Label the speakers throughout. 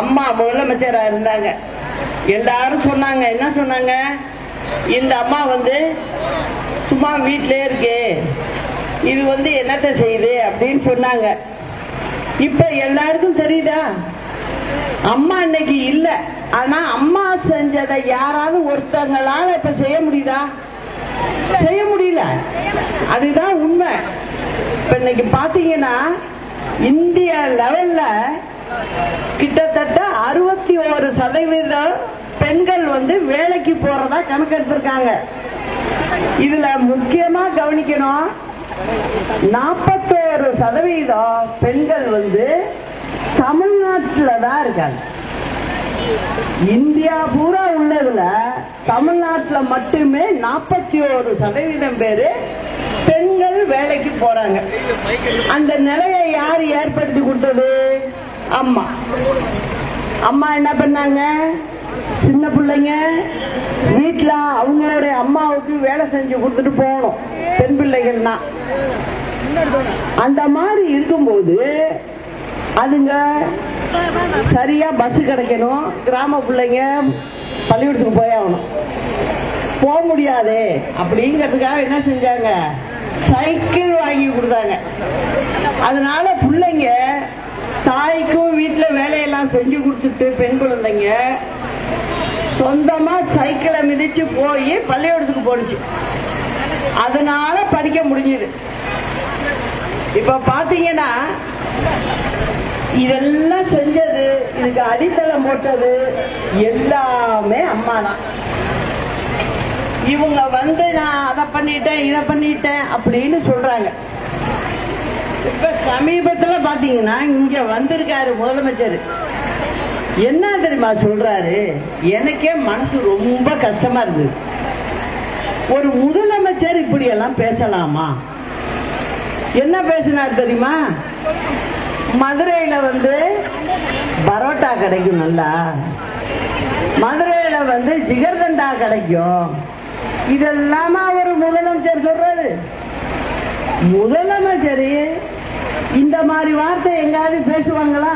Speaker 1: அம்மா முதலமைச்சரா இருந்தாங்க. எல்லாரும் சொன்னாங்க, என்ன சொன்னாங்க, இந்த அம்மா சும்மா வீட்டிலே இருக்கு, இது என்னத்தை செய்யுது அப்படின்னு சொன்னாங்க. இப்ப எல்லாருக்கும் தெரியுதா, அம்மா இன்னைக்கு இல்ல. ஆனா அம்மா செஞ்சதை யாராவது ஒருத்தங்களால இப்ப செய்ய முடியுதா? செய்ய முடியல. அதுதான் உண்மை. இப்ப இன்னைக்கு பாத்தீங்கன்னா இந்திய லெவல்ல கிட்டத்தட்ட 61% பெண்கள் வேலைக்கு போறதா கணக்கெடுத்திருக்காங்க. இதுல முக்கியமா கவனிக்கணும், 41% பெண்கள் தமிழ்நாட்டில் தான் இருக்காங்க. இந்தியா பூரா உள்ளதுல தமிழ்நாட்டில் மட்டுமே 41% பேரு பெண்கள் வேலைக்கு போறாங்க. அந்த நிலையை யார் ஏற்படுத்தி கொடுத்தது? அம்மா. அம்மா என்ன பண்ணாங்க, சின்ன பிள்ளைங்க வீட்டுல அவங்களுடைய அம்மாவுக்கு வேலை செஞ்சு கொடுத்துட்டு போகணும், பெண் பிள்ளைகள்னா. அந்த மாதிரி இருக்கும்போது அதுங்க சரியா பஸ் கிடைக்கணும், கிராம பிள்ளைங்க பள்ளிக்கூடத்துக்கு போயாகணும், போக முடியாது அப்படிங்கிறதுக்காக என்ன செஞ்சாங்க, சைக்கிள் வாங்கி கொடுத்தாங்க. அதனால பிள்ளைங்க தாய்க்கும் வீட்டுல வேலையெல்லாம் செஞ்சு கொடுத்துட்டு பெண் குழந்தைங்க சொந்தமா சைக்கிளை மிதிச்சு போய் பள்ளிக்கூடத்துக்கு போனுச்சு. அதனால படிக்க முடிஞ்சது. இப்ப பாத்தீங்கன்னா இதெல்லாம் செஞ்சது, இதுக்கு அடித்தளம் போட்டது எல்லாமே அம்மா தான். இவங்க நான் அதை பண்ணிட்டேன் இதை பண்ணிட்டேன் அப்படின்னு சொல்றாங்க. இப்ப சமீபத்தில் பாத்தீங்கன்னா இங்க வந்திருக்காரு முதலமைச்சர், என்ன தெரியுமா சொல்றாரு, எனக்கே மனசு ரொம்ப கஷ்டமா இருக்கு. ஒரு முதலமைச்சர் இப்படி எல்லாம் பேசலாமா? என்ன பேசினார் தெரியுமா, மதுரையில பரோட்டா கிடைக்கும், நல்லா மதுரையில ஜிகர்தண்டா கிடைக்கும். இதெல்லாமா ஒரு முதலமைச்சர் சொல்றாரு? முதலமைச்சர் இந்த மாதிரி வார்த்தை எங்காவது பேசுவாங்களா?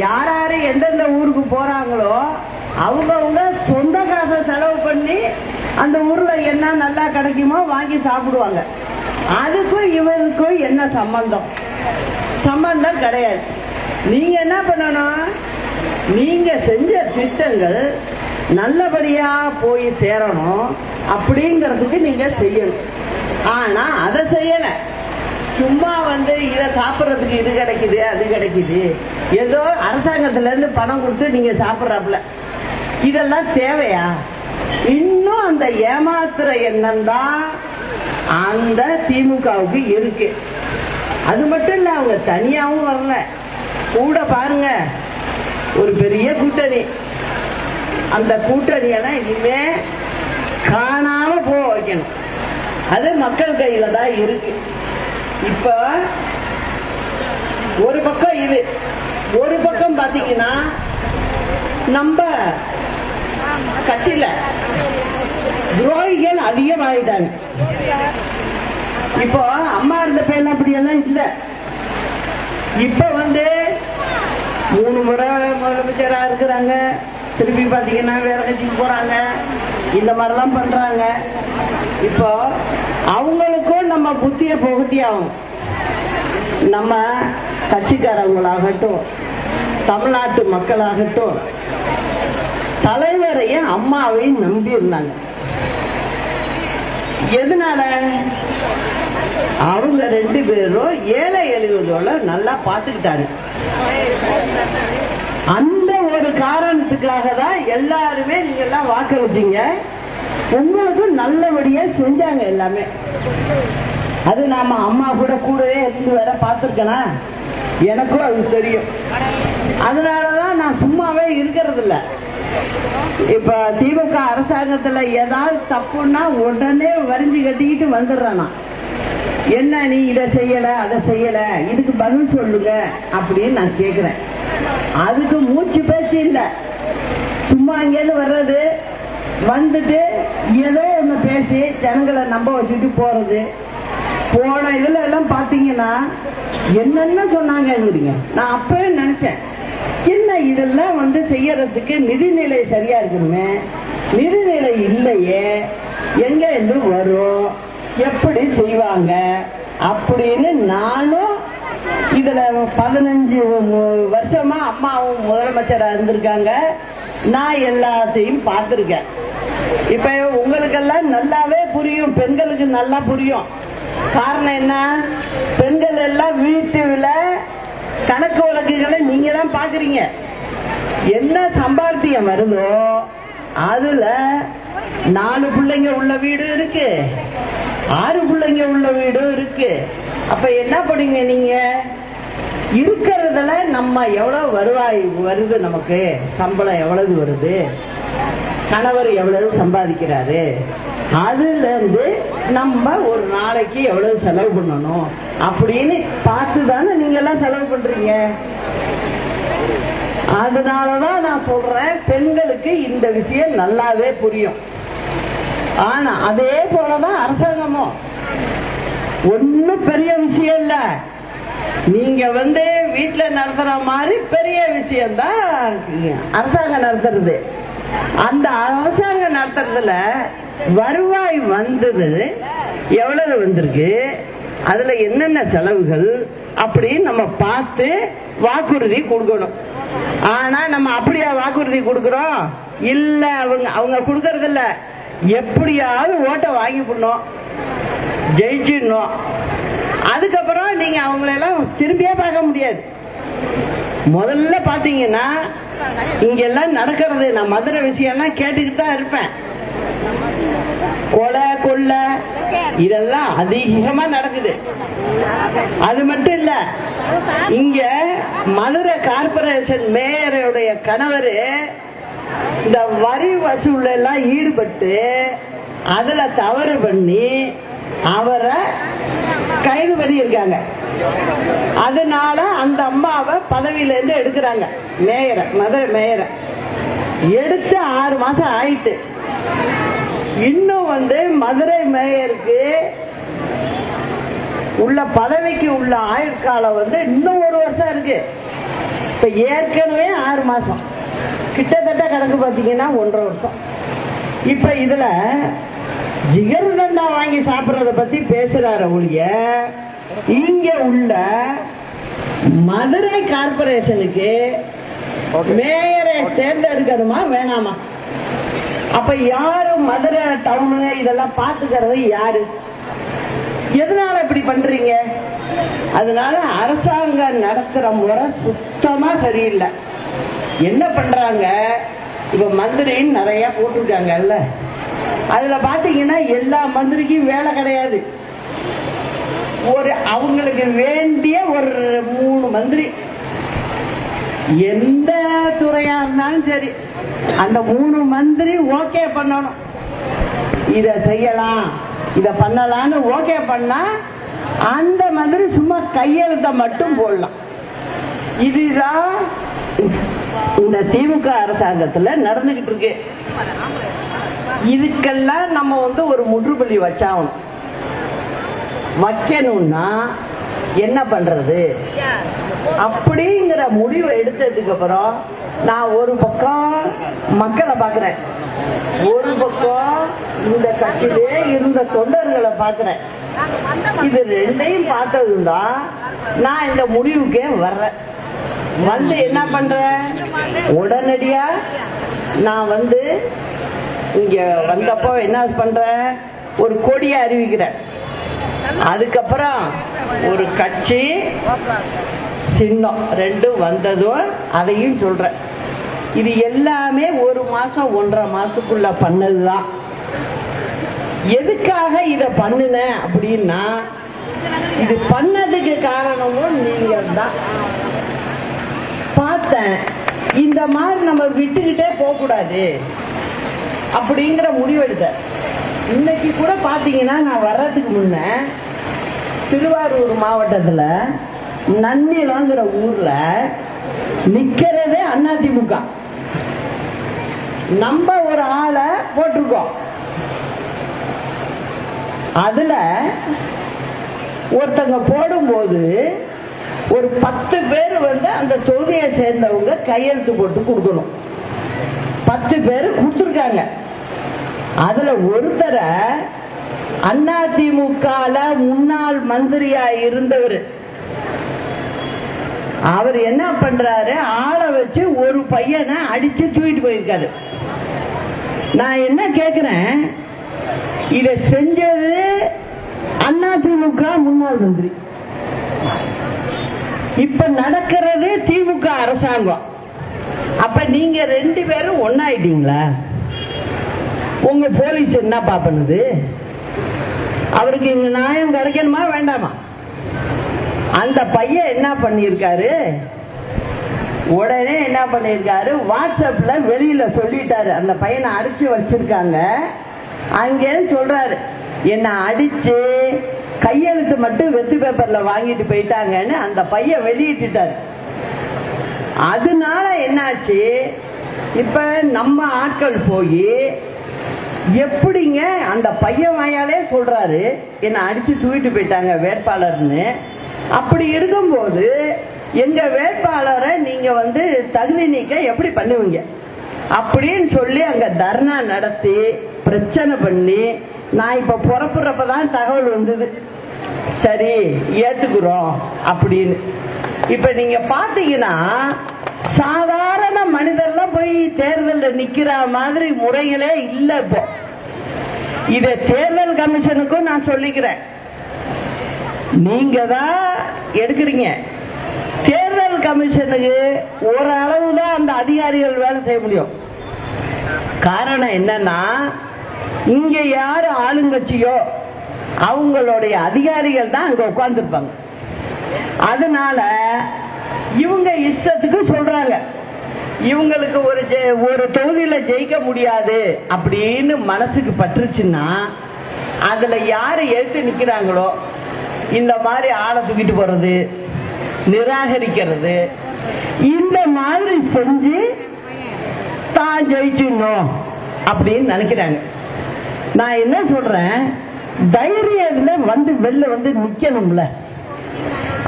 Speaker 1: யார் யாரு எந்தெந்த ஊருக்கு போறாங்களோ அவங்க சொந்த காசை செலவு பண்ணி அந்த ஊர்ல என்ன நல்லா கிடைக்குமோ வாங்கி சாப்பிடுவாங்க. அதுக்கும் இவருக்கும் என்ன சம்பந்தம்? சம்பந்தம் கிடையாது. நீங்க என்ன பண்ணணும், நீங்க செஞ்ச திட்டங்கள் நல்லபடியா போய் சேரணும் அப்படிங்கறதுக்கு நீங்க செய்யணும். ஆனா அதை செய்யல. சும்மா இத சாப்பிடறதுக்கு இது கிடைக்குது அது கிடைக்குது, ஏதோ அரசாங்கத்துல இருந்து பணம் கொடுத்து நீங்க சாப்பிடறாப்புல, இதெல்லாம் தேவையா? இன்னும் அந்த ஏமாத்துற எண்ணம் தான் அந்த திமுகவுக்கு இருக்கு. அது மட்டும் இல்ல, அவங்க தனியாவும் வரல, கூட பாருங்க ஒரு பெரிய கூட்டணி. அந்த கூட்டணியெல்லாம் இனிமே காணாம போக வைக்கணும். அது மக்கள் கையில தான் இருக்கு. இப்ப ஒரு பக்கம் இது, ஒரு பக்கம் பாத்தீங்கன்னா நம்ம கட்சியில துரோகிகள் அதிகமாயிட்டாங்க. இப்போ அம்மா இருந்த பேர் அப்படி எல்லாம் இல்ல. இப்ப 3 முறை முதலமைச்சரா இருக்கிறாங்க, திருப்பி பாத்தீங்கன்னா வேற கட்சிக்கு போறாங்க, இந்த மாதிரிலாம் பண்றாங்க. இப்போ அவங்களுக்கும் நம்ம புத்திய புகட்டி ஆகும். நம்ம கட்சிக்காரங்களாகட்டும் தமிழ்நாட்டு மக்களாகட்டும் தலைவரையும் அம்மாவையும் நம்பி இருந்தாங்க. எதனால? அவங்க 2 பேரும் ஏழை எளியோட நல்லா பார்த்துக்கிட்டாங்க. அந்த ஒரு காரணத்துக்காக தான் எல்லாருமே நீங்க எல்லாம் வாக்களிச்சீங்க. உங்களுக்கு நல்லபடியா செஞ்சாங்க எல்லாமே. அது நாம அம்மா கூடவே இருந்து வேற பார்த்திருக்கேன், எனக்கும் அது தெரியும். அதனாலதான் நான் சும்மாவே இருக்கிறது இல்ல. இப்ப திமுக அரசாங்கத்துல ஏதாவது தப்புன்னா உடனே வரிஞ்சு கட்டிக்கிட்டு வந்துடுறானா, என்ன நீ இதை செய்யல அதை செய்யல, இதுக்கு பதில் சொல்லுங்க அப்படின்னு நான் கேக்குறேன். அதுக்கு மூச்சு பேச்சு இல்ல, சும்மா அங்கேருந்து வர்றது, வந்துட்டு ஏதோ ஒண்ணு பேசி ஜனங்களை நம்ப வச்சுட்டு போறது. போன இதுல எல்லாம் பாத்தீங்கன்னா என்னென்ன சொன்னாங்க. நான் அப்பவே நினைச்சேன், என்ன இதெல்லாம் செய்யறதுக்கு நிதிநிலை சரியா இருக்கணுமே, நிதிநிலை இல்லையே, எங்க இருந்து வரும், எப்படி செய்வாங்க அப்படின்னு நானும் இதுல 15 வருஷமா அம்மாவும் முதலமைச்சரா இருந்திருக்காங்க. நான் எல்லாத்தையும் பார்த்திருக்கேன். இப்ப உங்களுக்கெல்லாம் நல்லாவே புரியும், பெண்களுக்கு நல்லா புரியும். காரணம் என்ன? பெண்கள் எல்லாம் வீட்டுல கணக்கு வழக்குகளை நீங்க தான் பாக்குறீங்க. என்ன சம்பாத்தியம் வருதோ அதுல 4 பிள்ளைங்க உள்ள வீடு இருக்கு, 6 பிள்ளைங்க உள்ள வீடு இருக்கு. அப்ப என்ன பண்ணுங்க, நீங்க இருக்கிறதுல நம்ம எவ்வளவு வருவாய் வருது, நமக்கு சம்பளம் எவ்வளவு வருது, கணவர் எவ்வளவு சம்பாதிக்கிறாரு, அதுல இருந்து நம்ம ஒரு நாளைக்கு எவ்வளவு செலவு பண்ணணும் அப்படின்னு பார்த்துதானே நீங்க எல்லாம் செலவு பண்றீங்க. அதனாலதான் நான் சொல்றேன், பெண்களுக்கு இந்த விஷயம் நல்லாவே புரியும். ஆனா அதே போலதான் அரசாங்கமும் ஒன்னும் பெரிய விஷயம் இல்ல, நீங்க வீட்டுல நடத்துற மாதிரி பெரிய விஷயம் தான் அரசாங்கம் நடத்துறது. அந்த அரசாங்கம் நடத்துறதுல வருவாய் வந்தது எவ்வளவு வந்திருக்கு, அதுல என்னென்ன செலவுகள் அப்படின்னு நம்ம பார்த்து வாக்குறுதி கொடுக்கணும். ஆனா நம்ம அப்படியா வாக்குறுதி கொடுக்கிறோம்? இல்ல, அவங்க கொடுக்கறது இல்ல, எப்படியாவது ஓட்ட வாங்கி போடணும், ஜெயிச்சிடணும். அதுக்கப்புறம் நீங்க அவங்களெல்லாம் திரும்பியே பார்க்க முடியாது. முதல்ல பாத்தீங்கன்னா இங்க எல்லாம் நடக்கிறது, நான் மதுரை விஷயம்லாம் கேட்டுக்கிட்டு தான் இருப்பேன். கொலை கொள்ளை இதெல்லாம் அதிகமா நடக்குது. அது மட்டும் இல்ல, இங்க மதுரை கார்பரேஷன் மேயருடைய கணவர் இந்த வரி வசூல் எல்லாம் ஈடுபட்டு அதுல தவறு பண்ணி அவரை கைது பண்ணியிருக்காங்க. அதனால அந்த அம்மாவை பதவியில இருந்து எடுக்கிறாங்க. மேயரை, மதுரை மேயரை எடுத்து 6 மாசம் ஆயிட்டு. இன்னும் மதுரை மேயருக்கு உள்ள பதவிக்கு உள்ள ஆயுட்காலம் இன்னும் 1 வருஷம் இருக்கு. இப்ப ஏற்கனவே 6 மாசம், கிட்டத்தட்ட கணக்கு பாத்தீங்கன்னா 1.5 வருஷம். இப்ப இதுல ஜிகர்தண்டா வாங்கி சாப்பிடுறத பத்தி பேசுறாரு ஒழிய, இங்க உள்ள மதுரை கார்பரேஷனுக்கு மேயரை தேர்ந்தெடுக்கணுமா வேணாமா? அப்ப யாரு மதுரை டவுனு இதெல்லாம் பாத்துக்கிறது யாரு? எதனால இப்படி பண்றீங்க? அதனால அரசாங்கம் நடத்துற முறை சுத்தமா சரியில்லை. என்ன பண்றாங்க, இப்ப மந்திரின்னு நிறைய போட்டிருக்காங்கல்ல, அதுல பாத்தீங்கன்னா எல்லா மந்திரிக்கும் வேலை கிடையாது. அவங்களுக்கு வேண்டிய ஒரு 3 மந்திரி, எந்த துறையா இருந்தாலும் சரி, அந்த 3 மந்திரி ஓகே பண்ணணும், இத செய்யலாம் இத பண்ணலாம்னு ஓகே பண்ணா அந்த மந்திரி சும்மா கையெழுத்த மட்டும் போடலாம். இதுதான் இந்த திமுக அரசாங்கத்துல நடந்துகிட்டு இருக்கு. இதுக்கெல்லாம் நம்ம ஒரு முற்றுப்புள்ளி வச்சாகணும். வைக்கணும்னா என்ன பண்றது அப்படிங்கிற முடிவை எடுத்ததுக்கு அப்புறம் நான் ஒரு பக்கம் மக்களை பாக்குறேன், ஒரு பக்கம் இந்த கட்சியிலே இருந்த தொண்டர்களை பாக்குறேன். இது ரெண்டையும் பார்த்ததுதான் நான் இந்த முடிவுக்கே வர்றேன். என்ன பண்றேன், உடனடியா நான் இங்க வந்தப்போ என்ன பண்றேன், ஒரு கொடியை அறிவிக்கிறேன். அதுக்கப்புறம் ஒரு கட்சி சின்னம் 2 வந்ததும் அதையும் சொல்றேன். இது எல்லாமே 1 மாசம் 1.5 மாசத்துக்குள்ள பண்ணதுதான். எதுக்காக இத பண்ணுன அப்படின்னா, இது பண்ணதுக்கு காரணமும் நீங்க தான். பார்த்தேன், இந்த மாதிரி நம்ம விட்டுக்கிட்டே போக கூடாது அப்படிங்கிற முடிவெடுத்த. இன்னைக்கு கூட பாத்தீங்கன்னா, நான் வர்றதுக்கு முன்ன திருவாரூர் மாவட்டத்துல நன்னிலங்கிற ஊர்ல நிக்கிறதே அதிமுக. நம்ம ஒரு ஆளை போட்டிருக்கோம். அதுல ஒருத்தங்க போடும்போது ஒரு 10 பேர் அந்த தொகுதியை சேர்ந்தவங்க கையெழுத்து போட்டு கொடுக்கணும். 10 பேர் கொடுத்துருக்காங்க. அதுல ஒருத்தரை அதிமுக முன்னாள் மந்திரியா இருந்தவர், அவர் என்ன பண்றாரு, ஆளை வச்சு ஒரு பையனை அடிச்சு தூக்கிட்டு போயிருக்காரு. நான் என்ன கேக்குறேன், இத செஞ்சது அதிமுக முன்னாள் மந்திரி, இப்ப நடக்கிறது திமுக அரசாங்கம். அப்ப நீங்க 2 பேரும் ஒன்னாயிட்டீங்களா? உங்க போலீஸ் என்னப்பா பண்ணுது? அவருக்கு இங்க நியாயம் கிடைக்கணுமா வேண்டாமா? அந்த பையன் என்ன பண்ணிருக்காரு, உடனே என்ன பண்ணிருக்காரு, வாட்ஸ்அப்ல வெளியில சொல்லிட்டாரு, அந்த பையனை அடிச்சு வச்சிருக்காங்க. அங்கே சொல்றாரு, என்ன அடிச்சு கையெழுத்து மட்டும் வெத்து பேப்பர்ல வாங்கிட்டு போயிட்டாங்கன்னு அந்த பையன் வெளியிட்டாரு. அதனால என்னாச்சு, இப்ப நம்ம ஆட்கள் போய் எப்படிங்க அந்த பையன் வாயாலே சொல்றாரு என்ன அடிச்சு தூக்கிட்டு போயிட்டாங்க வேட்பாளர்னு. அப்படி இருக்கும்போது எங்க வேட்பாளரை நீங்க தகுதி நீக்க எப்படி பண்ணுவீங்க அப்படின்னு சொல்லி அங்க தர்ணா நடத்தி பிரச்சனை பண்ணி, நான் இப்ப புறப்புறப்பதான் தகவல் வந்தது, சரி ஏத்துக்கிறோம் அப்படின்னு. இப்ப நீங்க பாத்தீங்கன்னா சாதாரண மனிதர்லாம் போய் தேர்தலில் நிக்கிற மாதிரி முறைகளே இல்ல. இப்போ இத தேர்தல் கமிஷனுக்கும் நான் சொல்லிக்கிறேன், நீங்க தான் எடுக்கிறீங்க. தேர்தல் கமிஷனுக்கு ஒரு அளவுதான் அந்த அதிகாரிகள் வேலை செய்ய முடியும். காரணம் என்னன்னா, இங்க யாரு ஆளுங்கட்சியோ அவங்களுடைய அதிகாரிகள் தான் அங்க உட்கார்ந்துருப்பாங்க. அதனால இவங்க இஷ்டத்துக்கு சொல்றாங்க, இவங்களுக்கு ஒரு தொகுதியில ஜெயிக்க முடியாது அப்படின்னு மனசுக்கு பற்றுச்சுன்னா, அதுல யாரு எழுத்து நிக்கிறாங்களோ இந்த மாதிரி ஆளை தூக்கிட்டு போறது, நிராகரிக்கிறது, இந்த மாதிரி செஞ்சு தான் ஜெயிச்சிடணும் அப்படின்னு நினைக்கிறாங்க. நான் என்ன சொல்றேன், தைரியத்துல வெளில நிக்கணும்ல,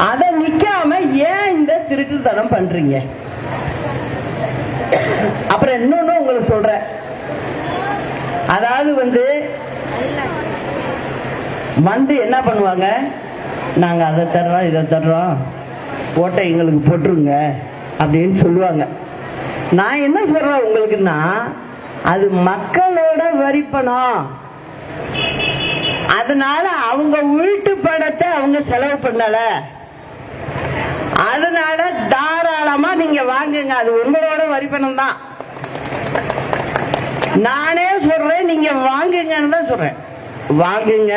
Speaker 1: அத நிக்காம ஏன் இந்த திருட்டுத்தனம் பண்றீங்க? அப்புறம் இன்னொன்னு உங்களுக்கு சொல்றேன், அதாவது என்ன பண்ணுவாங்க, நாங்க அதை தர்றோம் இதை தர்றோம், ஓட்டை எங்களுக்கு போட்டுருங்க அப்படின்னு சொல்லுவாங்க. நான் என்ன சொல்றேன் உங்களுக்குன்னா, அது மக்களோட வரி பணம், அதனால அவங்க வீட்டு பணத்தை அவங்க செலவு பண்ணல, அதனால தாராளமா நீங்க வாங்குங்க, அது உங்களோட வரி பணம் தான். நானே சொல்றேன், நீங்க வாங்குங்கன்னு தான் சொல்றேன், வாங்குங்க.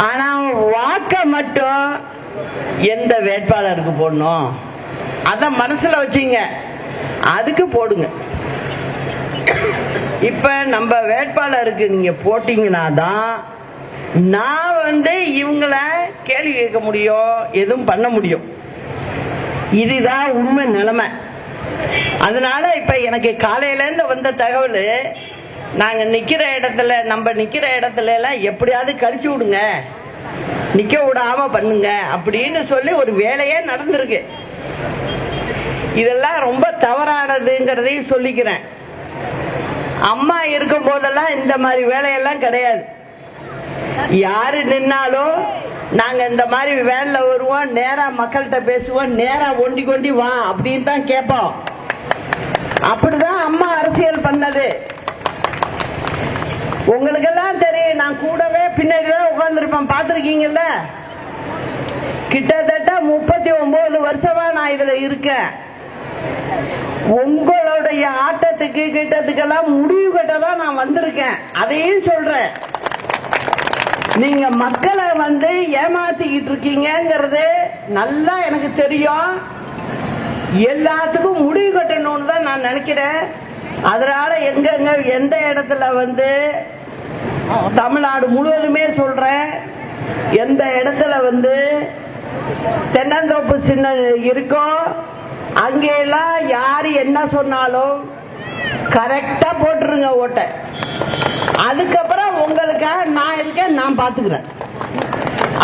Speaker 1: ஆனா வாக்க மட்டும் எந்த வேட்பாளருக்கு போடணும் அத மனசுல வச்சுங்க, அதுக்கு போடுங்க. இப்ப நம்ம வேட்பாளருக்கு நீங்க போட்டீங்கன்னா தான் நான் இவங்கள கேள்வி கேட்க முடியும், எதுவும் பண்ண முடியும். இதுதான் உண்மை நிலைமை. அதனால இப்ப எனக்கு காலையில இருந்து வந்த தகவல், நாங்க நம்ம நிக்கிற இடத்துல எல்லாம் எப்படியாவது கழிச்சு விடுங்க, நிக்க விடாம பண்ணுங்க அப்படின்னு சொல்லி ஒரு வேலையே நடந்திருக்கு. இதெல்லாம் ரொம்ப தவறானதுங்கிறதையும் சொல்லிக்கிறேன். அம்மா இருக்கும் போதெல்லாம் இந்த மாதிரி வேலையெல்லாம் கிடையாது. யாரு நின்னாலும் நாங்க இந்த மாதிரி வேன்ல வருவோம், நேரா மக்கள்கிட்ட பேசுவோம், நேரா ஒண்டி கொண்டி வா அப்படின்னு தான் கேட்போம். அப்படிதான் அம்மா அரசியல் பண்ணது. உங்களுக்கெல்லாம் தெரியும், நான் கூடவே பின்னாடிதான் உட்கார்ந்துருப்பேன், பார்த்திருக்கீங்கல்ல. கிட்டத்தட்ட 39 வருஷமா நான் இதுல இருக்கேன். உங்களுடைய ஆட்டத்துக்கு கிட்டத்துக்கெல்லாம் முடிவு கட்டதான் நான் வந்திருக்கேன். அதையும் சொல்றேன், நீங்க மக்களை ஏமாத்திக்கிட்டு இருக்கீங்கிறது நல்லா எனக்கு தெரியும். எல்லாத்துக்கும் முடிவு கட்டணும்னு தான் நான் நினைக்கிறேன். அதனால எந்த இடத்துல தமிழ்நாடு முழுவதுமே சொல்றேன், எந்த இடத்துல தென்னந்தோப்பு சின்னம் இருக்கோ அங்கெல்லாம் யாரு என்ன சொன்னாலும் கரெக்டா போட்டுருங்க ஓட்டை. அதுக்கப்புறம் உங்களுக்காக நான் இருக்கேன், நான் பாத்துக்கிறேன்.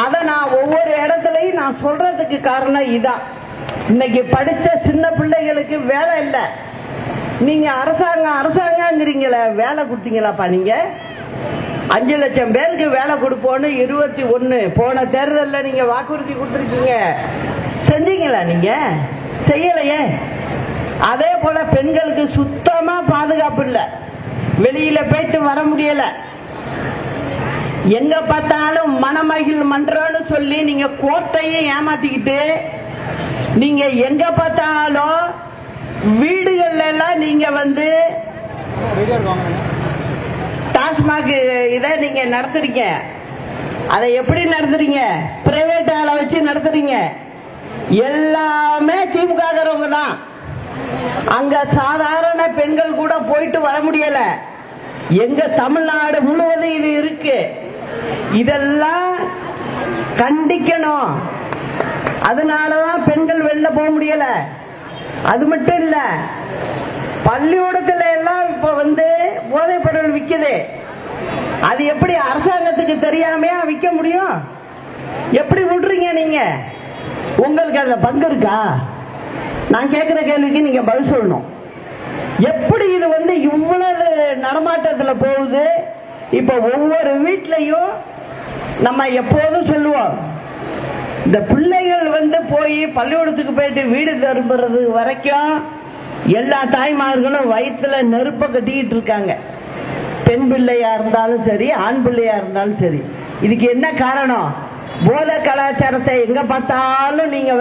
Speaker 1: அத நான் ஒவ்வொரு இடத்துலயும் நான் சொல்றதுக்கு காரணம் இதான். இன்னைக்கு படிச்ச சின்ன பிள்ளைகளுக்கு வேலை இல்லை. நீங்க அரசாங்கங்கிறீங்களே, வேலை கொடுத்தீங்களாப்பா? நீங்க 5 லட்சம் பேருக்கு வேலை கொடுப்போன்னு 21 போன தேர்தலில் நீங்க வாக்குறுதி கொடுத்துருக்கீங்க. செஞ்சீங்களா? நீங்க செய்யலையே. அதே போல பெண்களுக்கு சுத்தமா பாதுகாப்பு இல்லை. வெளியில போயிட்டு வர முடியல. எங்க பார்த்தாலும் மணமகிழ் மன்றம்னு சொல்லி நீங்க கோட்டையும் ஏமாத்திக்கிட்டு, நீங்க எங்க பார்த்தாலும் வீடுகள்ல எல்லாம் நீங்க டாஸ்மாக் இதை நீங்க நடத்துறீங்க. அதை எப்படி நடத்துறீங்க? பிரைவேட் ஆளை வச்சு நடத்துறீங்க. எல்லாமே திமுகவங்க தான். அங்க சாதாரண பெண்கள் கூட போயிட்டு வர முடியல. எங்க தமிழ்நாடு முழுவதும் இது இருக்கு. இதெல்லாம் கண்டிக்கணும். அதனாலதான் பெண்கள் வெளில போக முடியல. அது மட்டும் இல்ல, பள்ளிக்கூடத்துல எல்லாம் இப்ப போதைப் பொருள் விக்குது. அது எப்படி அரசாங்கத்துக்கு தெரியாமையா விற்க முடியும்? எப்படி விடுறீங்க நீங்க? உங்களுக்கு அதுல பங்கு இருக்கா? நான் கேட்கிற கேள்விக்கு நீங்க பதில் சொல்லணும். எப்படி இது இவ்வளவு நடமாட்டத்துல போகுது? இப்ப ஒவ்வொரு வீட்லயும் நம்ம எப்போதும் சொல்லுவோம், இந்த பிள்ளைகள் போய் பள்ளிக்கூடத்துக்கு போயிட்டு வீடு திரும்புறது வரைக்கும் எல்லா தாய்மார்களும் வயிற்றுல நெருப்ப கட்டிக்கிட்டு இருக்காங்க. பெண் பிள்ளையா இருந்தாலும் சரி, ஆண் பிள்ளையா இருந்தாலும் சரி. இதுக்கு என்ன காரணம்? போதை கலாச்சாரத்தை எங்க பார்த்தாலும் நீங்க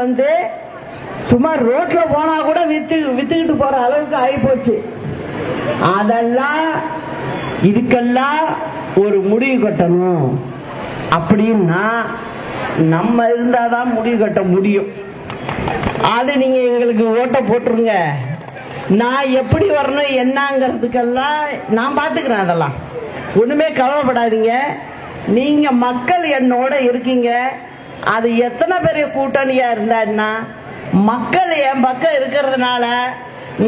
Speaker 1: சும்மா ரோட்ல போனா கூட வித்துக்கிட்டு போற அளவுக்கு ஆகி போச்சு. அதெல்லாம் இதுக்கெல்லாம் ஒரு முடிவு கட்டணும். அப்படின்னா நம்ம இருந்தாதான் முடிவு கட்ட முடியும். அது நீங்க எங்களுக்கு ஓட்ட போட்டுருங்க. நான் எப்படி வரணும் என்னங்கிறதுக்கெல்லாம் நான் பாத்துக்கிறேன். அதெல்லாம் ஒண்ணுமே கவலைப்படாதீங்க. நீங்க மக்கள் என்னோட இருக்கீங்க. அது எத்தனை பெரிய கூட்டணியா இருந்தா மக்கள் என் பக்கம் இருக்கிறதுனால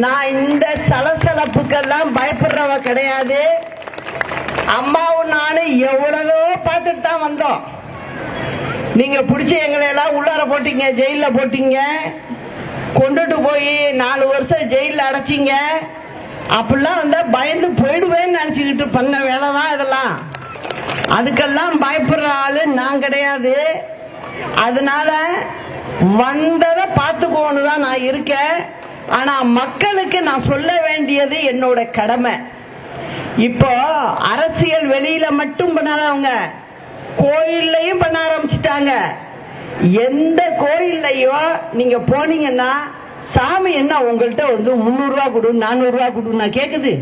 Speaker 1: நான் இந்த சலசலப்புக்கெல்லாம் பயப்படுறவ கிடையாது. அம்மாவும் நானும் எவ்வளவோ பார்த்துட்டு தான் வந்தோம். நீங்க பிடிச்ச எங்களை எல்லாம் உள்ளார போட்டீங்க, ஜெயில போட்டீங்க, கொண்டுட்டு போய் 4 வருஷம் ஜெயில அடைச்சிங்க. அப்படிலாம் பயந்து போயிடுவேன்னு நினைச்சுக்கிட்டு பண்ண வேலை தான் இதெல்லாம். அதுக்கெல்லாம் பயப்படுற ஆளு நான் கிடையாது. அதனால வந்ததை பார்த்துக்கோன்னு தான் நான் இருக்கேன். ஆனா மக்களுக்கு நான் சொல்ல வேண்டியது என்னோட கடமை. இப்போ அரசியல் வெளியில மட்டும் பண்ணாதவங்க கோயில்லையும் பண்ண ஆரம்பிச்சுட்டாங்க. எந்த கோயில்லையோ நீங்க போனீங்கன்னா சாமி என்ன உங்கள்கிட்ட 300 ரூபா கொடு, 400 ரூபா கொடு நான் கேக்குது.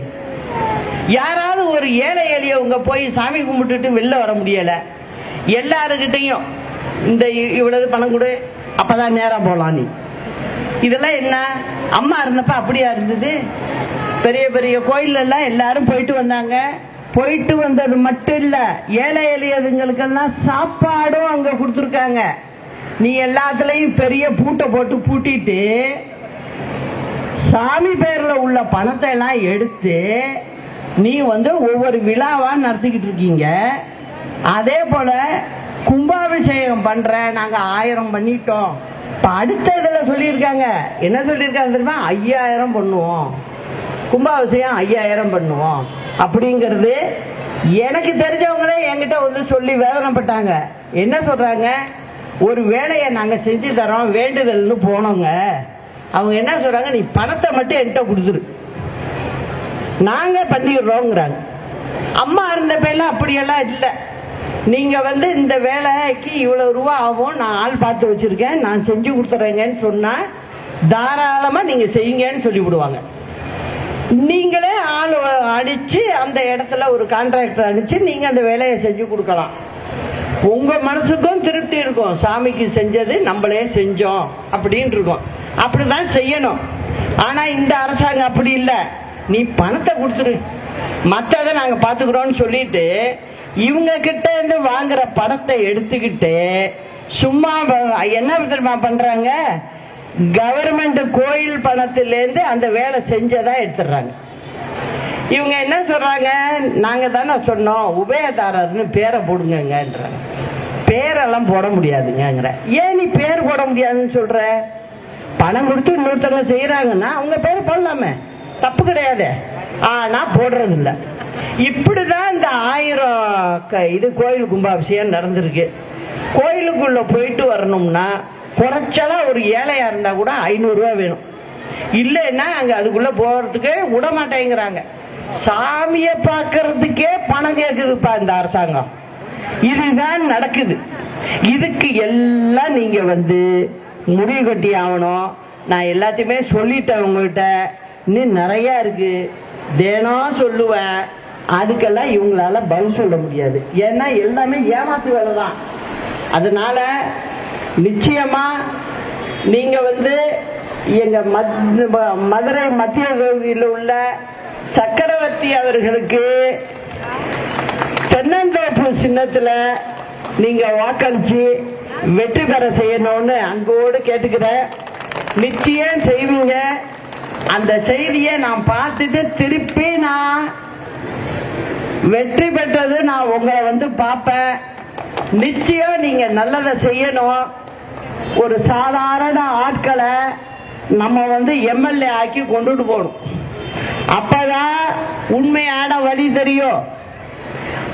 Speaker 1: யாராவது ஒரு ஏழை எளியவங்க போய் சாமி கும்பிட்டுட்டு வெளில வர முடியல. எல்லாருக்கிட்டையும் இந்த இவ்வளவு பணம் கொடு, அப்பதான் நேரம் போலாம். நீ இதெல்லாம் என்ன? அம்மா இருந்தப்ப அப்படியா இருந்தது? பெரிய பெரிய கோயில் எல்லாம் எல்லாரும் போயிட்டு வந்தாங்க. போயிட்டு வந்தது மட்டும் இல்ல, ஏழை எளியதுங்களுக்கெல்லாம் சாப்பாடும் அங்க கொடுத்துருக்காங்க. நீ எல்லாத்துலயும் பெரிய பூட்டை போட்டு பூட்டிட்டு சாமி பேர்ல உள்ள பணத்தை எல்லாம் எடுத்து நீ ஒவ்வொரு விழாவா நடத்திக்கிட்டு இருக்கீங்க. அதே போல கும்பாபிஷேகம் பண்ற நாங்க 1000 பண்ணிட்டோம். இப்ப அடுத்த இதுல சொல்லியிருக்காங்க. என்ன சொல்லியிருக்காங்க தெரியுமா? 5000 பண்ணுவோம். கும்பாபிஷேகம் 5000 பண்ணுவோம் அப்படிங்கிறது எனக்கு தெரிஞ்சவங்களே என்கிட்ட சொல்லி வேதனைப்பட்டாங்க. என்ன சொல்றாங்க? ஒரு வேலையை நாங்க செஞ்சு தரோம் வேண்டுதல்னு போனோங்க. அவங்க என்ன சொல்றாங்க? நீ பணத்தை மட்டும் என்கிட்ட கொடுத்துரு, நாங்க பண்ணிடுறோங்கிறாங்க. அம்மா இருந்தப்ப எல்லாம் அப்படியெல்லாம் இல்லை. நீங்க இந்த வேலைக்கு இவ்வளவு ரூபா ஆகும், நான் ஆள் பார்த்து வச்சிருக்கேன், நான் செஞ்சு கொடுத்துறேங்கன்னு சொன்னா தாராளமா நீங்க செய்யுங்கன்னு சொல்லி விடுவாங்க. நீங்களே ஆள் அடிச்சு அந்த இடத்துல ஒரு கான்ட்ராக்டர் அடிச்சு நீங்க அந்த வேலையை செஞ்சு கொடுக்கலாம். உங்க மனசுக்கும் திருப்தி இருக்கும், சாமிக்கு செஞ்சது நம்மளே செஞ்சோம் அப்படின்னு இருக்கும். அப்படிதான் செய்யணும். ஆனா இந்த அரசாங்கம் அப்படி இல்லை. நீ பணத்தை கொடுத்துரு, மற்றதை நாங்க பாத்துக்கிறோம்னு சொல்லிட்டு இவங்க கிட்ட இருந்து வாங்குற பணத்தை எடுத்துக்கிட்டு சும்மா என்ன தெரியுமா பண்றாங்க? கவர்மெண்ட் கோயில் பணத்திலிருந்து அந்த வேலை செஞ்சதா எடுத்துடுறாங்க. இவங்க என்ன சொல்றாங்க? நாங்க தானே சொன்னோம் உபயதாரர்னு பேரை போடுங்கன்றாங்க. பேரெல்லாம் போட முடியாதுங்கிற. ஏன் நீ பேர் போட முடியாதுன்னு சொல்ற? பணம் கொடுத்து இன்னொருத்தவங்க செய்யறாங்கன்னா அவங்க பேர் போடலாமே, தப்பு கிடையாது. ஆனா போடுறது இல்ல. இப்படிதான் இந்த 1000 இது கோயில் கும்பாபிஷேகம் நடந்திருக்கு. கோயிலுக்குள்ள போயிட்டு வரணும்னா குறைச்சலா ஒரு ஏழையா இருந்தா கூட 500 ரூபாய் வேணும். இல்லைன்னா அங்க அதுக்குள்ள போறதுக்கு விட மாட்டேங்கிறாங்க. சாமிய பாக்கிறதுக்கே பணம் கேக்குதுப்பா இந்த அரசாங்கம். இதுதான் நடக்குது. இதுக்கு எல்லாம் நீங்க முடிவு கட்டி ஆகணும். நான் எல்லாத்தையுமே சொல்லிட்டேன் உங்கள்கிட்ட. இன்னும் நிறைய இருக்கு, தினம் சொல்லுவேன். அதுக்கெல்லாம் இவங்களால பதில் சொல்ல முடியாது. ஏன்னா எல்லாமே ஏமாத்து வேலை தான். அதனால நிச்சயமா நீங்க எங்க மதுரை மத்திய தொகுதியில் உள்ள சக்கரவர்த்தி அவர்களுக்கு தென்னந்தோப்பு சின்னத்துல நீங்க வாக்களிச்சு வெற்றி பெற செய்யணும்னு அன்போடு கேட்டுக்கிறேன். நிச்சயம் செய்வீங்க. அந்த செய்தியை நான் பார்த்துட்டு திருப்பி நான் வெற்றி பெற்றது நான் உங்களை பார்ப்பேன். நிச்சயம் நீங்க நல்லதை செய்யணும். ஒரு சாதாரண ஆட்களை நம்ம எம்எல்ஏ ஆக்கி கொண்டுட்டு போகணும். அப்பதான் உண்மையான வழி தெரியும்.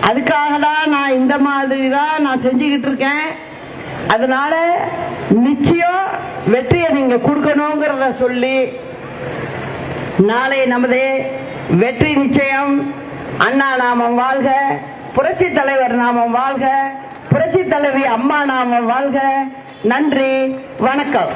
Speaker 1: அதுக்காக தான் நான் இந்த மாதிரி தான் நான் செஞ்சுக்கிட்டு இருக்கேன். அதனால நிச்சயம் வெற்றியை நீங்க கொடுக்கணுங்கிறத சொல்லி, நாளை நமது வெற்றி நிச்சயம். அண்ணா நாமம் வாழ்க, புரட்சி தலைவர் நாமம் வாழ்க, புரட்சி தலைவி அம்மா நாமம் வாழ்க. நன்றி, வணக்கம்.